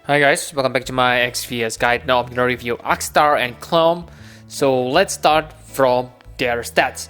Hi guys, welcome back to my XVS guide. Now I'm gonna review Akstar and Cleome. So let's start from their stats.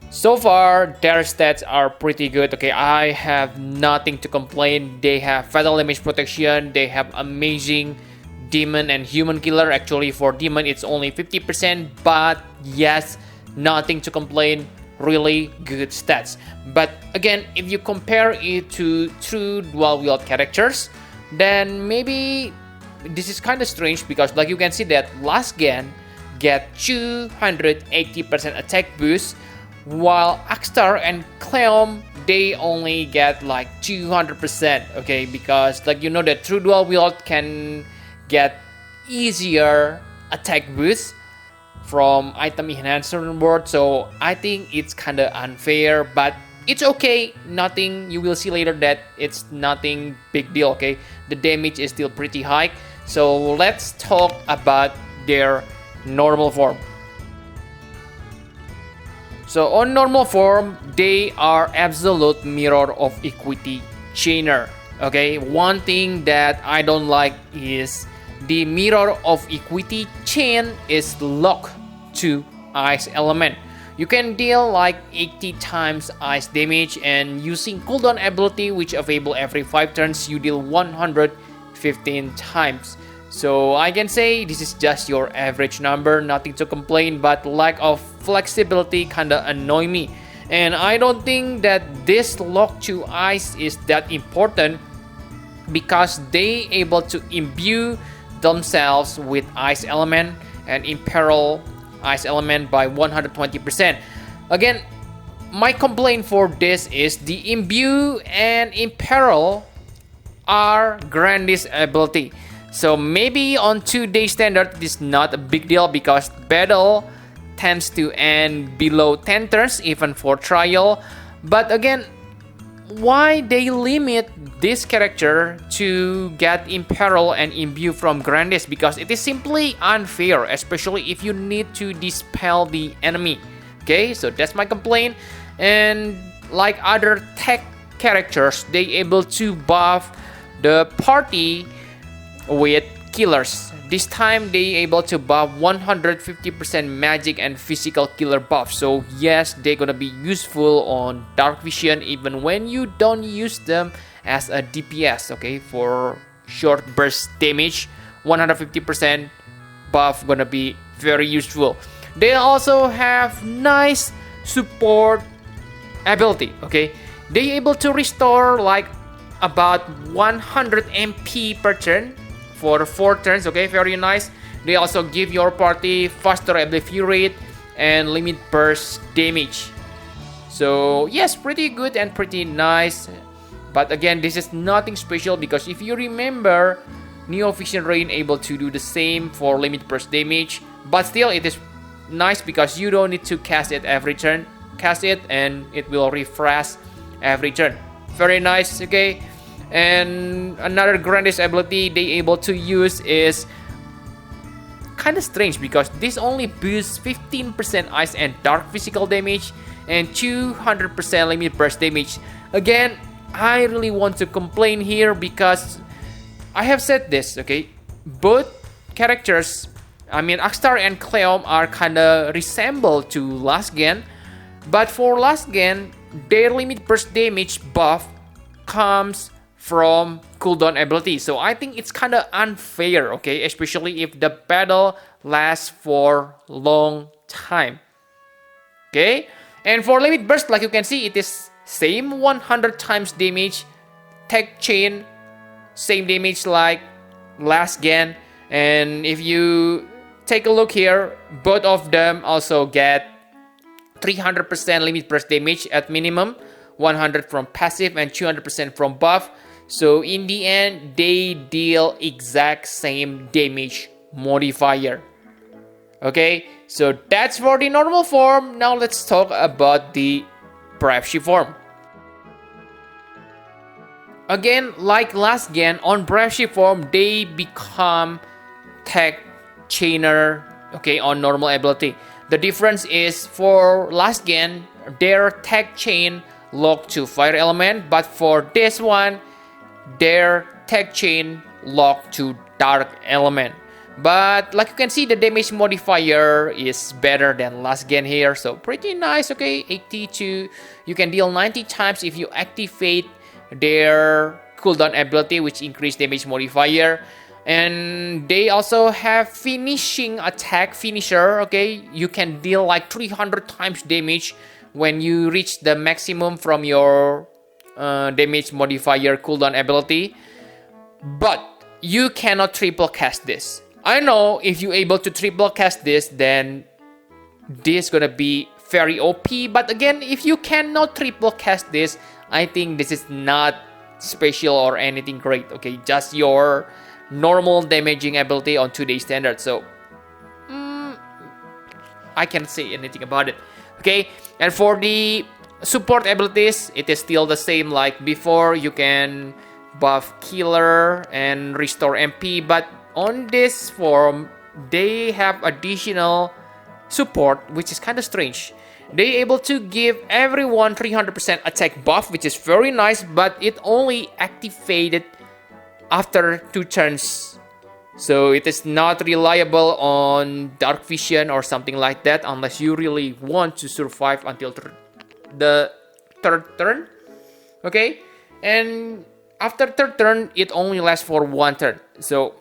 So far, their stats are pretty good. Okay, I have nothing to complain. They have fatal damage protection. They have amazing demon and human killer. Actually, for demon, it's only 50%. But yes, nothing to complain. Really good stats. But again, if you compare it to true dual wield characters, then maybe this is kind of strange because like you can see that last gen get 280% attack boost, while Akstar and Cleome they only get like 200%. Okay, because like you know that true dual wield can get easier attack boost from item enhancer reward, so I think it's kind of unfair, but it's okay. Nothing, you will see later that it's nothing big deal. Okay, the damage is still pretty high. So let's talk about their normal form. So on normal form, they are absolute mirror of equity chainer. Okay, one thing that I don't like is the mirror of equity chain is locked to ice element. You can deal like 80 times ice damage, and using cooldown ability which available every 5 turns you deal 115 times. So I can say this is just your average number, nothing to complain, but lack of flexibility kinda annoy me. And I don't think that this lock to ice is that important because they able to imbue themselves with ice element and imperil ice element by 120%. Again, my complaint for this is the imbue and imperil are Grandis ability. So maybe on 2-day standard it is not a big deal because battle tends to end below 10 turns even for trial. But again, why they limit this character to get imperil and imbue from Grandis? Because it is simply unfair, especially if you need to dispel the enemy. Okay, so that's my complaint. And like other tech characters, they able to buff the party with killers. This time they able to buff 150% magic and physical killer buff. So yes, they're gonna be useful on dark vision even when you don't use them as a DPS. Okay, for short burst damage, 150% buff gonna be very useful. They also have nice support ability. Okay, they able to restore like about 100 MP per turn for 4 turns. Okay, very nice. They also give your party faster ability rate and limit burst damage. So yes, pretty good and pretty nice. But again, this is nothing special because if you remember, Neo Vision Rain able to do the same for limit burst damage. But still, it is nice because you don't need to cast it every turn. Cast it and it will refresh every turn. Very nice. Okay. And another Grandis ability they able to use is kind of strange because this only boosts 15% ice and dark physical damage and 200% limit burst damage. Again, I really want to complain here because I have said this. Okay, both characters, I mean Akstar and Cleome, are kind of resemble to last gen, but for last gen their limit burst damage buff comes from cooldown ability. So I think it's kind of unfair, okay, especially if the battle lasts for long time. Okay, and for limit burst, like you can see, it is same 100 times damage, tech chain, same damage like last gen. And if you take a look here, both of them also get 300% limit burst damage at minimum, 100 from passive and 200% from buff. So in the end, they deal exact same damage modifier. Okay, so that's for the normal form. Now let's talk about the Brave Shift form. Again, like last gen, on Brave Shift form, they become tech chainer, okay, on normal ability. The difference is for last gen, their tech chain locked to fire element, but for this one, their tech chain locked to dark element. But like you can see, the damage modifier is better than last gen here, so pretty nice. Okay, 82. You can deal 90 times if you activate their cooldown ability, which increase damage modifier. And they also have finishing attack finisher. Okay, you can deal like 300 times damage when you reach the maximum from your damage modifier cooldown ability. But you cannot triple cast this. I know if you're able to triple cast this, then this gonna be very OP. But again, if you cannot triple cast this, I think this is not special or anything great. Okay, just your normal damaging ability on today's standard. So I can't say anything about it. Okay, and for the support abilities, it is still the same like before. You can buff killer and restore MP, but on this form they have additional support, which is kind of strange. They able to give everyone 300% attack buff, which is very nice, but it only activated after 2 turns, so it is not reliable on dark vision or something like that, unless you really want to survive until the 3rd turn. Okay, and after 3rd turn it only lasts for 1 turn, so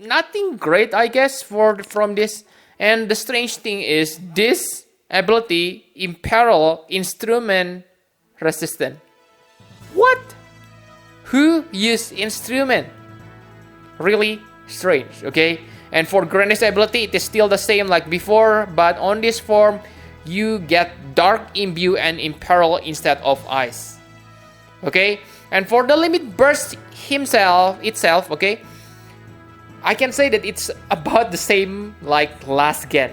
nothing great, I guess, from this. And the strange thing is this ability imperil instrument resistant. What? Who used instrument? Really strange. Okay, and for Granny's ability, it is still the same like before, but on this form you get dark imbue and imperil instead of ice. Okay, and for the limit burst itself, okay, I can say that it's about the same like last gen,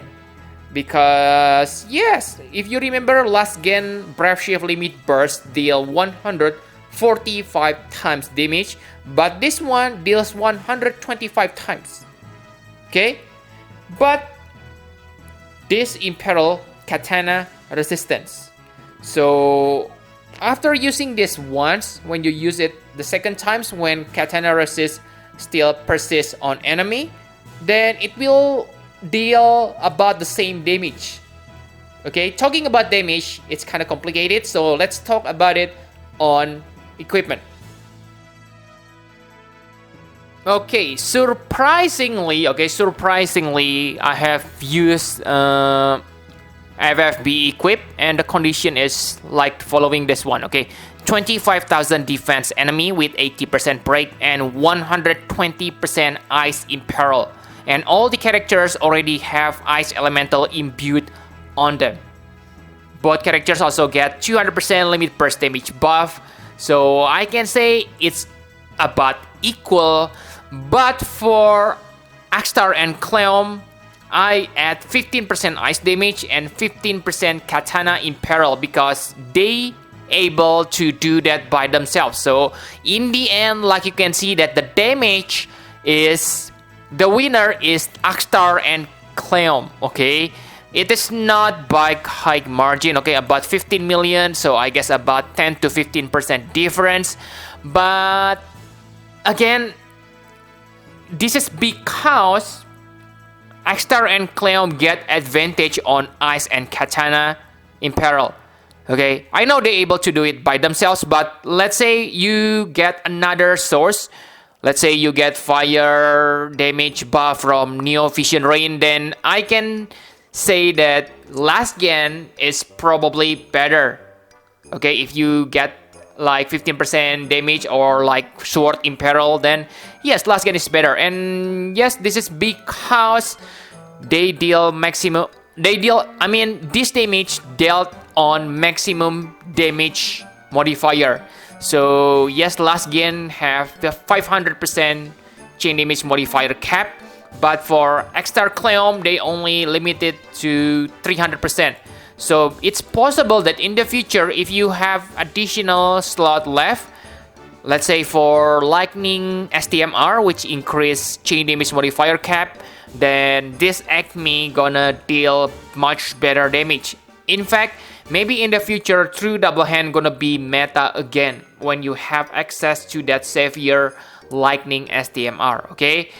because yes, if you remember, last gen Brave Shift limit burst deal 145 times damage, but this one deals 125 times. Okay, but this imperil katana resistance. So after using this once, when you use it the second times, when katana resist still persists on enemy, then it will deal about the same damage. Okay, talking about damage, it's kind of complicated, so let's talk about it on equipment. Okay, surprisingly, I have used FFBE equip, and the condition is like following this one. Okay, 25,000 defense enemy with 80% break and 120% ice imperil, and all the characters already have ice elemental imbued on them. Both characters also get 200% limit burst damage buff, so I can say it's about equal. But for Akstar and Cleome, I add 15% ice damage and 15% katana imperil, because they able to do that by themselves. So in the end, like you can see that the damage is, the winner is Akstar and Cleome. Okay, it is not by high margin. Okay, about 15 million, so I guess about 10 to 15% difference. But again, this is because Akstar and Cleome get advantage on ice and katana imperil. Okay, I know they're able to do it by themselves, but let's say you get another source. Let's say you get fire damage buff from Neo Vision Rain, then I can say that last gen is probably better. Okay, if you get like 15% damage or like sword imperil, then yes, last gen is better. And yes, this is because they deal maximum. This damage dealt on maximum damage modifier. So yes, last gen have the 500% chain damage modifier cap, but for Akstar Cleome, they only limited to 300%. So it's possible that in the future, if you have additional slot left, let's say for Lightning STMR, which increase chain damage modifier cap, then this Acme gonna deal much better damage. In fact, maybe in the future, True Double Hand gonna be meta again when you have access to that Savior lightning STMR. Okay,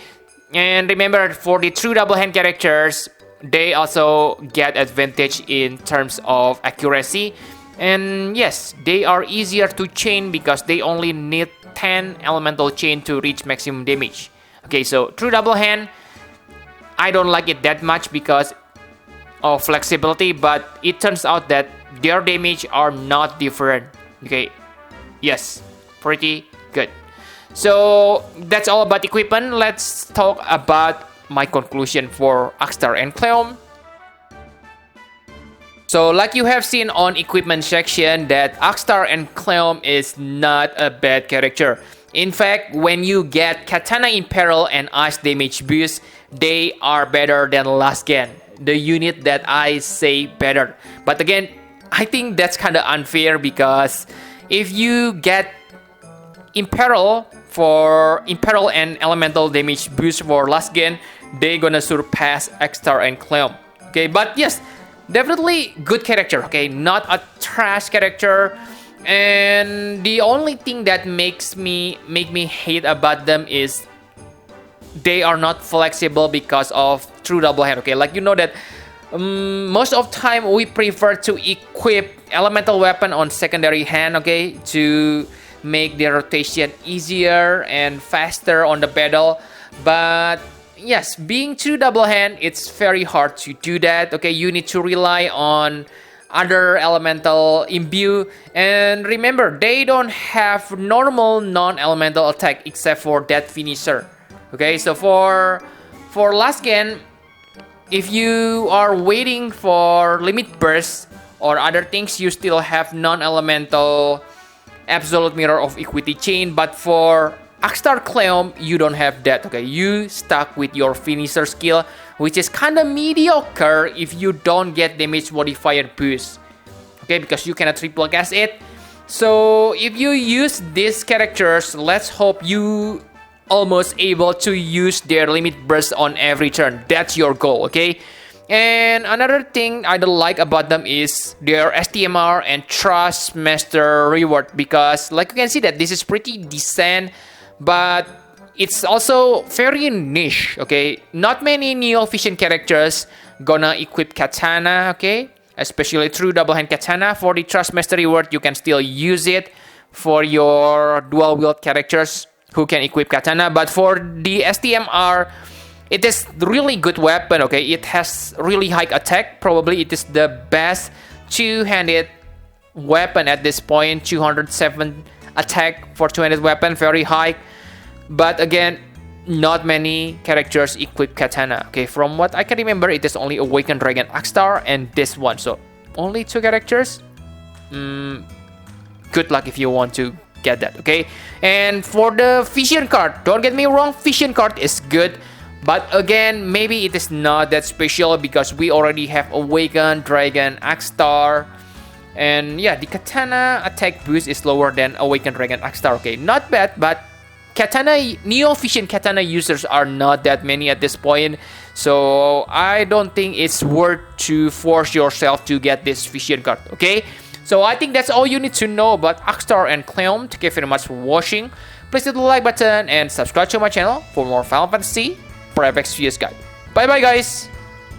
and remember, for the true double hand characters, they also get advantage in terms of accuracy. And yes, they are easier to chain because they only need 10 elemental chain to reach maximum damage. Okay, so true double hand, I don't like it that much because of flexibility, but it turns out that their damage are not different. Okay, yes, pretty good. So that's all about equipment. Let's talk about my conclusion for Akstar and Cleome. So like you have seen on equipment section that Akstar and Cleome is not a bad character. In fact, when you get Katana Imperil and Ice damage boost, they are better than last gen, the unit that I say better. But again, I think that's kind of unfair because if you get Imperil and Elemental damage boost for last gen, they gonna surpass Akstar and Cleome. Okay, but yes, definitely good character. Okay, not a trash character. And the only thing that make me hate about them is they are not flexible because of true double hand. Okay, like you know that most of time we prefer to equip elemental weapon on secondary hand. Okay, to make the rotation easier and faster on the battle. But yes, being true double hand, it's very hard to do that. Okay, you need to rely on other elemental imbue, and remember, they don't have normal non-elemental attack except for that finisher. Okay, so for last gen, if you are waiting for limit burst or other things, you still have non-elemental absolute mirror of equity chain. But for Akstar Cleome, you don't have that. Okay, you stuck with your finisher skill, which is kind of mediocre if you don't get damage modifier boost. Okay, because you cannot triple cast it. So if you use these characters, let's hope you almost able to use their limit burst on every turn. That's your goal. Okay. And another thing I don't like about them is their STMR and Trust Master reward, because like you can see that this is pretty decent, but it's also very niche. Okay, not many Neo Vision characters gonna equip Katana. Okay, especially true double hand Katana. For the Trust Master reward, you can still use it for your dual wield characters who can equip Katana. But for the STMR, it is really good weapon. Okay, it has really high attack. Probably it is the best two-handed weapon at this point. 207 attack for two-handed weapon, very high. But again, not many characters equip Katana. Okay, from what I can remember, it is only Awakened Dragon Akstar and this one. So only two characters. Good luck if you want to get that. Okay, and for the Vision card, don't get me wrong, Vision card is good. But again, maybe it is not that special because we already have Awakened Dragon Akstar. And yeah, the Katana attack boost is lower than Awakened Dragon Akstar. Okay, not bad, but Katana, Neo Vision Katana users are not that many at this point. So I don't think it's worth to force yourself to get this Vision card. Okay, so I think that's all you need to know about Akstar and Cleome. Thank you very much for watching. Please hit the like button and subscribe to my channel for more Final Fantasy Prep Vs guide. Bye bye guys.